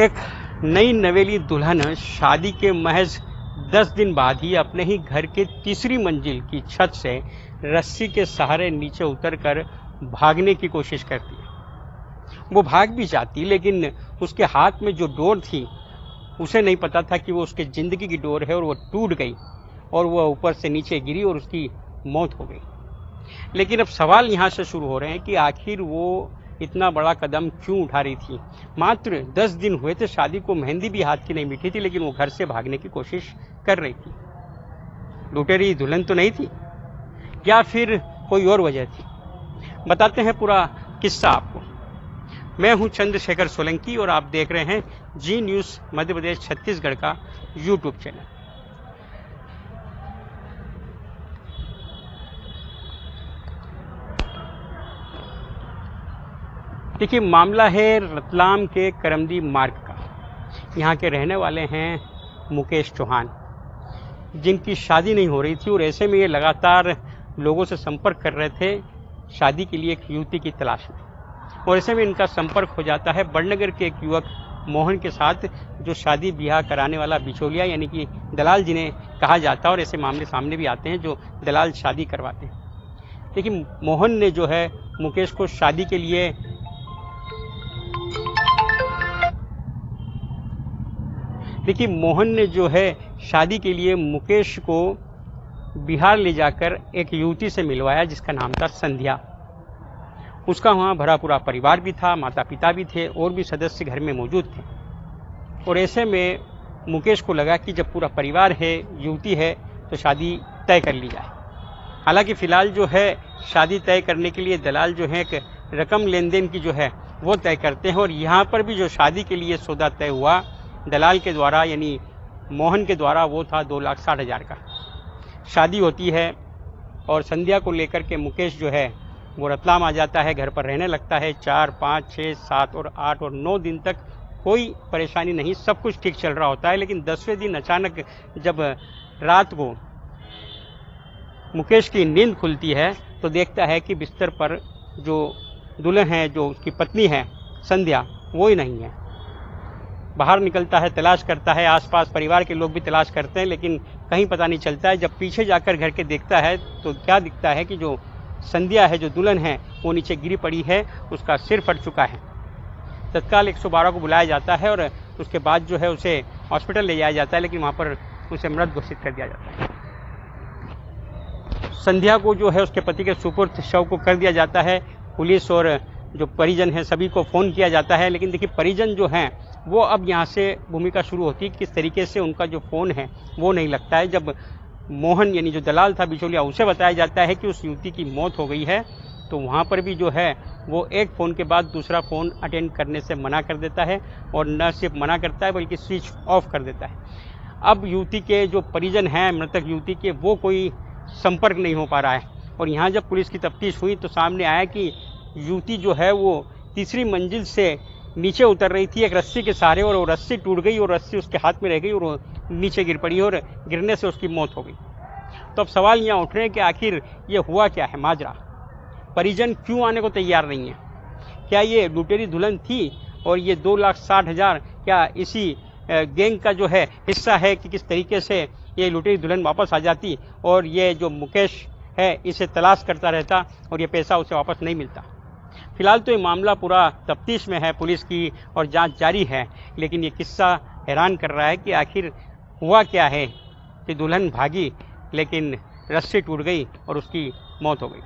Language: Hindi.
एक नई नवेली दुल्हन शादी के महज 10 दिन बाद ही अपने ही घर के तीसरी मंजिल की छत से रस्सी के सहारे नीचे उतरकर भागने की कोशिश करती है। वो भाग भी जाती, लेकिन उसके हाथ में जो डोर थी उसे नहीं पता था कि वो उसके ज़िंदगी की डोर है और वो टूट गई और वह ऊपर से नीचे गिरी और उसकी मौत हो गई। लेकिन अब सवाल यहाँ से शुरू हो रहे हैं कि आखिर वो इतना बड़ा कदम क्यों उठा रही थी। मात्र 10 दिन हुए थे शादी को, मेहंदी भी हाथ की नहीं मीठी थी, लेकिन वो घर से भागने की कोशिश कर रही थी। लुटेरी दुल्हन तो नहीं थी, या फिर कोई और वजह थी। बताते हैं पूरा किस्सा आपको। मैं हूं चंद्रशेखर सोलंकी और आप देख रहे हैं जी न्यूज़ मध्य प्रदेश छत्तीसगढ़ का यूट्यूब चैनल। देखिए, मामला है रतलाम के करमदी मार्ग का। यहाँ के रहने वाले हैं मुकेश चौहान, जिनकी शादी नहीं हो रही थी और ऐसे में ये लगातार लोगों से संपर्क कर रहे थे शादी के लिए एक युवती की तलाश में। और ऐसे में इनका संपर्क हो जाता है बड़नगर के एक युवक मोहन के साथ, जो शादी ब्याह कराने वाला बिचौलिया यानी कि दलाल जिन्हें कहा जाता है। और ऐसे मामले सामने भी आते हैं जो दलाल शादी करवाते हैं। लेकिन मोहन ने जो है मुकेश को शादी के लिए मुकेश को बिहार ले जाकर एक युवती से मिलवाया जिसका नाम था संध्या। उसका वहाँ भरा पूरा परिवार भी था, माता पिता भी थे और भी सदस्य घर में मौजूद थे। और ऐसे में मुकेश को लगा कि जब पूरा परिवार है, युवती है, तो शादी तय कर ली जाए। हालांकि फ़िलहाल जो है शादी तय करने के लिए दलाल जो है एक रकम लेन देन की जो है वो तय करते हैं। और यहाँ पर भी जो शादी के लिए सौदा तय हुआ दलाल के द्वारा यानी मोहन के द्वारा, वो था 2,60,000 का। शादी होती है और संध्या को लेकर के मुकेश जो है वो रतलाम आ जाता है, घर पर रहने लगता है। 4, 5, 6, 7 और 8 और 9 दिन तक कोई परेशानी नहीं, सब कुछ ठीक चल रहा होता है। लेकिन 10वें दिन अचानक जब रात को मुकेश की नींद खुलती है तो देखता है कि बिस्तर पर जो दुल्हन है, जो उसकी पत्नी है संध्या, वो ही नहीं है। बाहर निकलता है, तलाश करता है, आसपास परिवार के लोग भी तलाश करते हैं, लेकिन कहीं पता नहीं चलता है। जब पीछे जाकर घर के देखता है तो क्या दिखता है कि जो संध्या है, जो दुल्हन है, वो नीचे गिरी पड़ी है, उसका सिर फट चुका है। तत्काल 112 को बुलाया जाता है और उसके बाद जो है उसे हॉस्पिटल ले जाया जाता है, लेकिन वहाँ पर उसे मृत घोषित कर दिया जाता है। संध्या को जो है उसके पति के सुपुर्द शव को कर दिया जाता है। पुलिस और जो परिजन हैं सभी को फ़ोन किया जाता है। लेकिन देखिए, परिजन जो हैं वो अब यहाँ से भूमिका शुरू होती है, किस तरीके से उनका जो फ़ोन है वो नहीं लगता है। जब मोहन यानी जो दलाल था बिचौलिया, उसे बताया जाता है कि उस युवती की मौत हो गई है, तो वहाँ पर भी जो है वो एक फ़ोन के बाद दूसरा फ़ोन अटेंड करने से मना कर देता है। और न सिर्फ मना करता है बल्कि स्विच ऑफ कर देता है। अब युवती के जो परिजन हैं मृतक युवती के, वो कोई संपर्क नहीं हो पा रहा है। और यहाँ जब पुलिस की तफ्तीश हुई तो सामने आया कि युवती जो है वो तीसरी मंजिल से नीचे उतर रही थी एक रस्सी के सहारे, और वो रस्सी टूट गई और रस्सी उसके हाथ में रह गई और वो नीचे गिर पड़ी और गिरने से उसकी मौत हो गई। तो अब सवाल यहाँ उठ रहे हैं कि आखिर ये हुआ क्या है माजरा। परिजन क्यों आने को तैयार नहीं है? क्या ये लुटेरी दुल्हन थी और ये 2,60,000 क्या इसी गैंग का जो है हिस्सा है कि किस तरीके से ये लुटेरी दुल्हन वापस आ जाती और ये जो मुकेश है इसे तलाश करता रहता और ये पैसा उसे वापस नहीं मिलता। फिलहाल तो ये मामला पूरा तफ्तीश में है पुलिस की और जांच जारी है। लेकिन ये किस्सा हैरान कर रहा है कि आखिर हुआ क्या है कि दुल्हन भागी लेकिन रस्सी टूट गई और उसकी मौत हो गई।